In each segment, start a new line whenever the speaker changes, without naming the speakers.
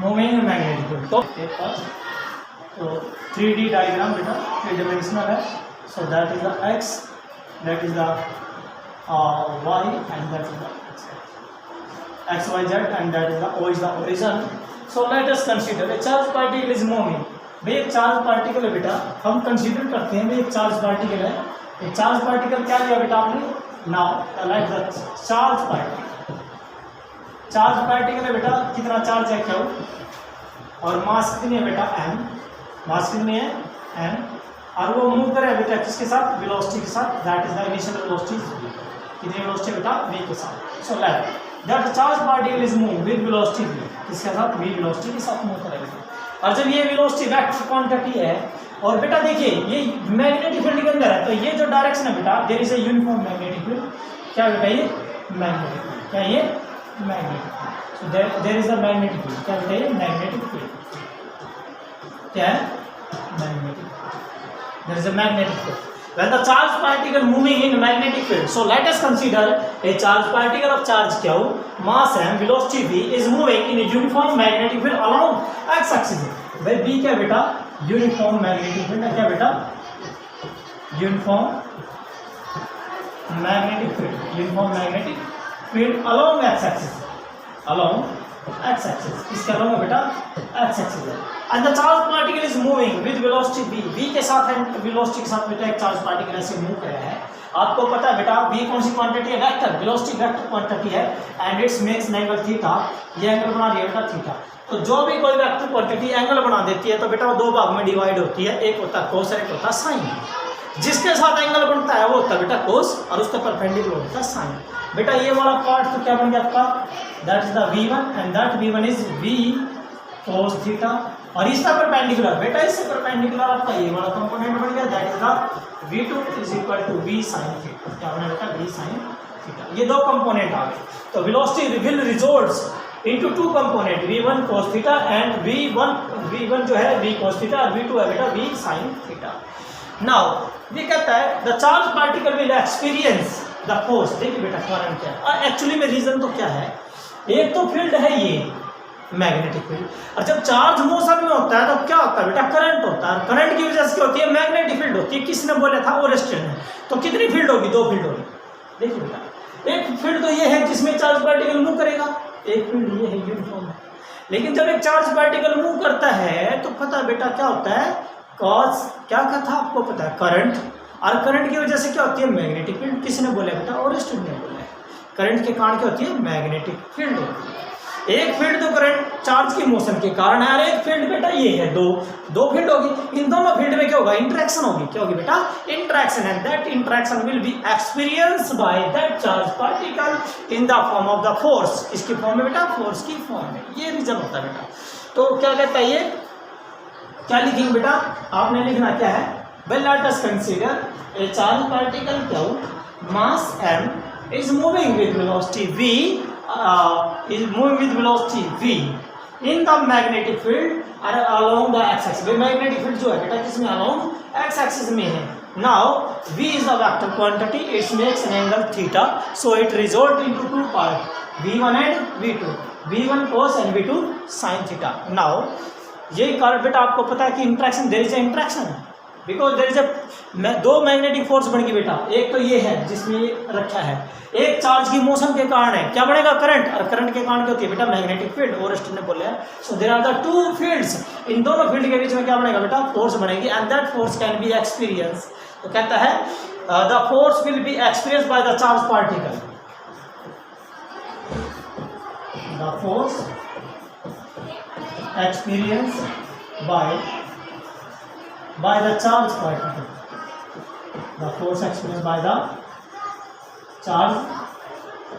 Moving magnetic field. तो 3D diagram बेटा 3 dimensional है। So that is the X, that is the Y and that is the X Y Z and that is the O is the origin. So let us consider a charge particle is moving. भाई एक charge particle है बेटा, हम consider करते हैं भाई एक charge particle है। एक चार्ज पार्टिकल क्या लिया बेटा आपने, now like the charge particle. Charge particle है बेटा, कितना चार्ज है क्या, और मास कितनी है बेटा m, मास कितनी है m, और वो मूव करे बेटा किसके साथ, वेलोसिटी के साथ, that is the initial velocity. कितनी वेलोसिटी बेटा v के साथ। So let that charge particle is move with velocity v, किसके साथ, v वेलोसिटी के साथ मूव करेगा। और जब ये वेलोसिटी वेक्टर क्वांटिटी है, और बेटा देखिए ये मैग्नेटिक फील्ड के अंदर है, तो ये जो डायरेक्शन है बेटा there is a uniform magnetic field. क्या बेटा ये मैग्नेटिक फील्ड, क्या ये magnetic field. So there is a magnetic field. क्या बेटा ये मैग्नेटिक फील्ड, क्या है magnetic, there is a magnetic field when the charged particle moving in magnetic field. So let us consider a charged particle of charge q, mass m, velocity v is moving in a uniform magnetic field along x axis. भाई b क्या बेटा, uniform magnetic field है। क्या बेटा, uniform magnetic field, uniform magnetic field along x axis, along x axis, इसके along बेटा x axis है। And the charge particle is moving with velocity v के साथ है, वेलोसिटी के साथ बेटा एक चार्ज पार्टिकल ऐसे मूव कर रहा है। आपको पता है बेटा v कौन सी क्वांटिटी है, वेक्टर, वेलोसिटी वेक्टर क्वांटिटी है, and it's makes an angle theta. ये एंगल बना दिया बेटा थीटा। तो जो भी कोई वेक्टर क्वांटिटी एंगल बना देती है तो बेटा वो दो भाग में डिवाइड होती है, एक होता है कोस और एक होता है साइन। जिसके साथ एंगल बनता है वो होता है बेटा कोस, और उसके परपेंडिकुलर होता है साइन। बेटा ये वाला पार्ट तो क्या बन गया आपका, that is the v1 and that v1 is v cos theta, और इसका परपेंडिकुलर बेटा, इससे परपेंडिकुलर आपका ये वाला कंपोनेंट बन गया, that is the v2 is equal to v sin theta. क्या बना बेटा, v sin थीटा। ये दो कंपोनेंट आ गए। तो velocity will resolves into two component, v1 cos theta and v1 जो है v cos थीटा, और v2 है बेटा v sin थीटा। नाउ ये कहता है the charge particle will experience the force. देखिए बेटा कारण क्या है, एक्चुअली में रीजन तो क्या है, एक तो फील्ड है ये मैग्नेटिक फील्ड, और जब चार्ज मोशन में होता है तो क्या होता है बेटा, करंट होता है। करंट की वजह से क्या होती है, मैग्नेटिक फील्ड होती है। किसने बोला था, ओरेस्टन ने। तो कितनी फील्ड होगी, दो फील्ड होगी। देखिए बेटा एक फील्ड तो ये है जिसमें चार्ज पार्टिकल मूव करेगा, एक फील्ड ये है यूनिफॉर्म। लेकिन जब एक चार्ज पार्टिकल मूव करता है तो पता है बेटा क्या होता है, कॉज क्या था आपको पता है, करंट, और करंट की वजह से क्या होती है, मैग्नेटिक फील्ड। किसने बोला बेटा, ओरेस्टन ने बोला है। करंट के कारण क्या होती है, मैग्नेटिक फील्ड होती है। एक फील्ड तो करंट चार्ज की मोशन के कारण है, और एक फील्ड बेटा ये है, दो फील्ड होगी। इन दोनों फील्ड में क्या होगा, इंटरेक्शन होगी। क्या होगी बेटा, interaction, and that interaction will be experience by that charge particle in the form of the force. किसकी फॉर्म में बेटा, फोर्स की फॉर्म में। ये रीजन होता है बेटा। तो क्या कहता है ये, क्या लिखेंगे बेटा, आपने लिखना क्या है, well late us consider a charge particle q, mass m is moving with velocity v, is moving with velocity v in the magnetic field और along the x axis। Magnetic field जो है बेटा किसमें, along x axis में है। now v is the vector quantity, it makes an angle theta, so it result into two part, v1 and v2, v1 cos and v2 sin theta। now ये कारण बेटा आपको पता है कि interaction, there is interaction, because there is दो magnetic force बन गई बेटा। एक तो ये है जिसमें ये रखा है, एक चार्ज की मोशन के कारण है, क्या बनेगा, करंट, और करंट के कारण क्या होती है बेटा, मैग्नेटिक फील्ड। ओरेस्टन ने बोला है। So there are the two fields, इन दोनों फील्ड के बीच में क्या बनेगा बेटा, फोर्स बनेगी, and that force can be experience. तो कहता है the force will be experience by the charge particle, the force experienced by the charge particle, the force experienced by the charge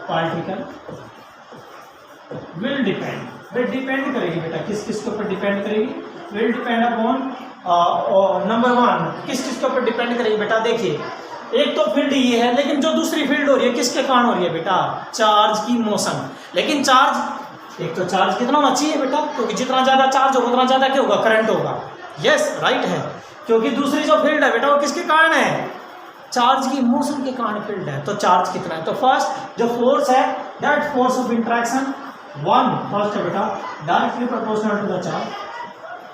particle will depend, will depend करेगी बेटा, किस किस के ऊपर depend करेगी, will depend upon नंबर 1, किस किस के ऊपर डिपेंड करेगी बेटा। देखिए एक तो फील्ड ये है, लेकिन जो दूसरी फील्ड हो रही है किसके कारण हो रही है बेटा, चार्ज की मोशन। लेकिन चार्ज, एक तो चार्ज कितना होना चाहिए बेटा, क्योंकि जितना ज़्यादा चार्ज होगा उतना ज़्यादा क्या होगा, करंट होगा। यस राइट है, क्योंकि दूसरी जो फील्ड है बेटा वो किसके कारण है, चार्ज की मोशन के कारण फील्ड है। तो चार्ज कितना है, तो फर्स्ट जो फोर्स है that force of interaction one first है बेटा directly proportional to the charge,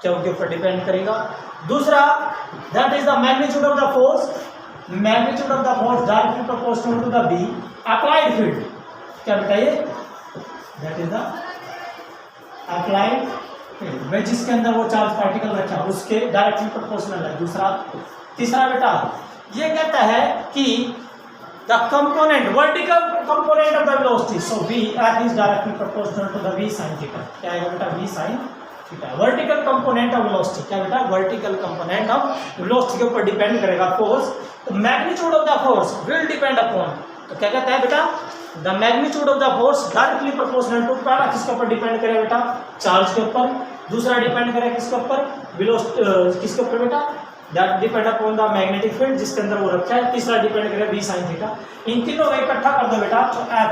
क्या के ऊपर डिपेंड करेगा। दूसरा that is the magnitude of the force, magnitude of the force directly proportional to the B applied field, क्या बेटा ये that is the applied field में जिसके अंदर वो चार्ज पार्टिकल रखा उसके डायरेक्टली प्रोपोर्शनल है। दूसरा तीसरा बेटा ये कहता है कि the component vertical component of the velocity, so v at is directly proportional to the v sin theta, क्या आएगा बेटा v sin theta. Vertical component of velocity, क्या बेटा वर्टिकल कंपोनेंट ऑफ वेलोसिटी के ऊपर डिपेंड करेगा फोर्स, तो magnitude of the force will depend upon, तो क्या कहता है बेटा the magnitude of the force directly proportional to, पहला किसके ऊपर डिपेंड करेगा बेटा चार्ज के ऊपर, दूसरा डिपेंड करेगा किसके ऊपर वेलोसिटी, किसके ऊपर बेटा that depend upon the magnetic field जिसके अंदर वो रखा है, तीसरा डिपेंड करेगा v sin थीटा। इन तीनों को इकट्ठा कर दो बेटा तो F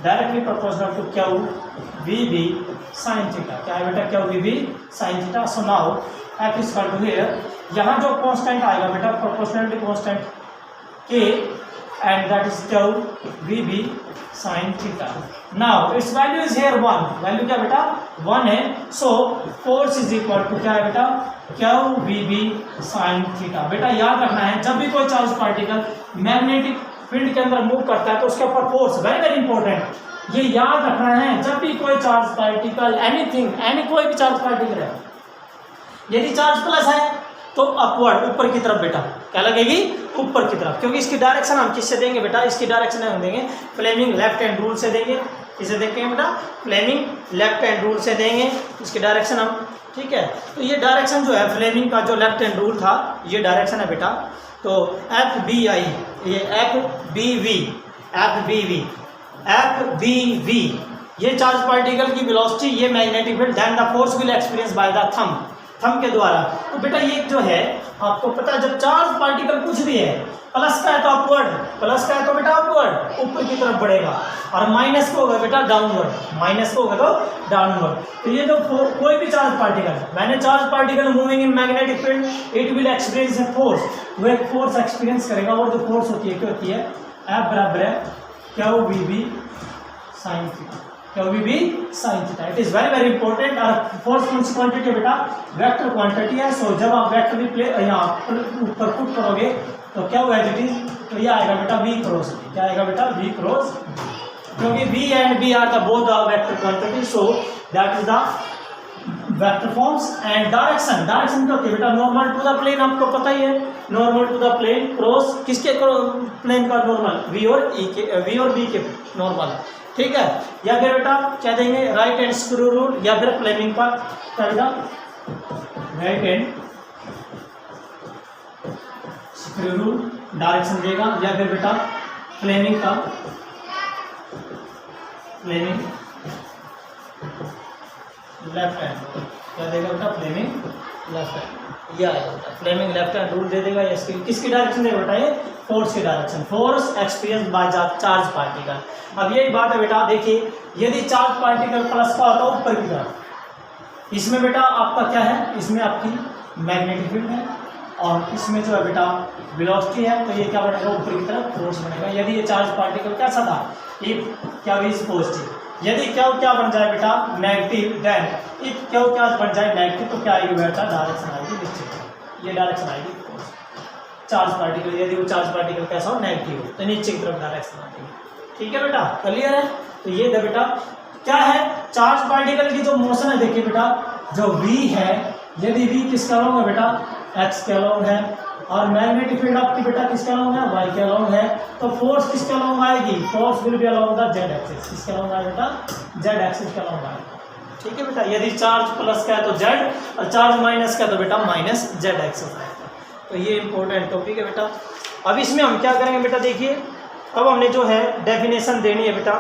डायरेक्टली प्रोपोर्शनल टू क्या VB sin थीटा, क्या है बेटा क्या VB sin theta. So now F is equal to here, यहाँ जो कांस्टेंट आएगा बेटा proportionality constant K and that is क्या VB sin theta. Now it's value is here 1, value क्या बेटा 1 है, so force is equal to क्या है बेटा क्या VB sin थीटा। बेटा याद रखना है जब भी कोई चार्ज पार्टिकल मैग्नेटिक फील्ड के अंदर मूव करता है तो उसके ऊपर फोर्स वेरी वेरी इंपॉर्टेंट, ये याद रखना है जब भी कोई चार्ज पार्टिकल एनीथिंग एनी कोई भी चार्ज पार्टिकल है, यदि चार्ज प्लस है तो अपवर्ड ऊपर की तरफ बेटा क्या लगेगी ऊपर की तरफ, क्योंकि इसकी डायरेक्शन हम किससे देंगे बेटा, इसकी डायरेक्शन हम देंगे फ्लेमिंग लेफ्ट हैंड रूल से देंगे, किसे देखेंगे बेटा फ्लेमिंग लेफ्ट हैंड रूल से देंगे इसकी डायरेक्शन हम, ठीक है। तो ये डायरेक्शन जो है फ्लेमिंग का जो लेफ्ट हैंड रूल था ये डायरेक्शन है बेटा, तो FBI ये FBV ये चार्ज पार्टिकल की वेलोसिटी, ये magnetic field, then the force will experience by the thumb के द्वारा। तो बेटा ये जो है आपको पता है जब चार्ज पार्टिकल कुछ भी है प्लस का है तो अपवर्ड, प्लस का है तो बेटा अपवर्ड ऊपर की तरफ बढ़ेगा, और माइनस को होगा बेटा डाउनवर्ड, माइनस को होगा तो डाउनवर्ड। तो ये जो कोई भी चार्ज पार्टिकल, मैंने charge particle moving in magnetic field it will experience a force, वो एक फोर्स एक्सपीरियंस करेगा, और जो फोर्स होती है क्या होती है F बराबर है क्या VB sin थीटा, क्या VB sin theta. It is very very important, और फोर्स कौन सी क्वांटिटी है बेटा वेक्टर क्वांटिटी है। सो जब आप वेक्टर भी प्ले यहाँ ऊपर पुट करोगे तो क्या हुआ इट इज, तो ये आएगा बेटा V क्रॉस, क्या आएगा बेटा V क्रॉस, क्योंकि V and B are the both the vector quantity, so that is the vector forms. And direction, direction क्या होती है बेटा नॉर्मल टू द प्लेन, आपको पता ही है normal to the plane, cross किसके प्लेन का नॉर्मल V और B के नॉर्मल, ठीक है। या फिर बेटा क्या देंगे राइट हैंड स्क्रू रूल, या फिर फ्लेमिंग का क्या बेटा right hand screw rule direction देगा, या फिर बेटा फ्लेमिंग का फ्लेमिंग लेफ्ट हैंड क्या देगा बेटा फ्लेमिंग लेफ्ट हैंड, यह आएगा बेटा फ्लेमिंग लेफ्ट हैंड रूल दे देगा। इसकी किसकी डायरेक्शन देगा बेटा ये फोर्स की direction, force experience by charge particle. अब यही बात है बेटा देखिए यदि चार्ज पार्टिकल प्लस का होता है ऊपर की तरफ, इसमें बेटा आपका क्या है, इसमें आपकी मैग्नेटिक फील्ड है और इसमें जो है बेटा वेलोसिटी है, तो ये क्या बनेगा ऊपर की तरफ फोर्स बनेगा। यदि ये चार्ज पार्टिकल कैसा था ये क्या इज पॉजिटिव, यदि क्या बन जाए बेटा नेगेटिव, देन इफ क्या बन जाए नेगेटिव तो क्या आएगी बेटा डायरेक्शन आएगी नीचे, ये डायरेक्शन आएगी चार्ज पार्टिकल, यदि वो चार्ज पार्टिकल कैसा हो नेगेटिव हो तो नीचे की तरफ डायरेक्शन आएगी, ठीक है बेटा क्लियर है। तो ये था बेटा क्या है चार्ज पार्टिकल की जो मोशन है, देखिए बेटा जो v है, यदि v किसके अलोंग है बेटा x के अलोंग है, और मैग्नेटिक फील्ड आपकी बेटा किसके अलोंग है y के अलोंग है, तो फोर्स किसके अलोंग आएगी, force will be along the z axis, किसके अलोंग आएगा बेटा z एक्सिस के अलोंग आएगा, ठीक है बेटा। यदि चार्ज प्लस का है तो z, और चार्ज माइनस का है तो बेटा माइनस z एक्सिस आएगा। तो ये इंपॉर्टेंट टॉपिक है बेटा। अब इसमें हम क्या करेंगे बेटा देखिए, अब हमने जो है डेफिनेशन देनी है बेटा।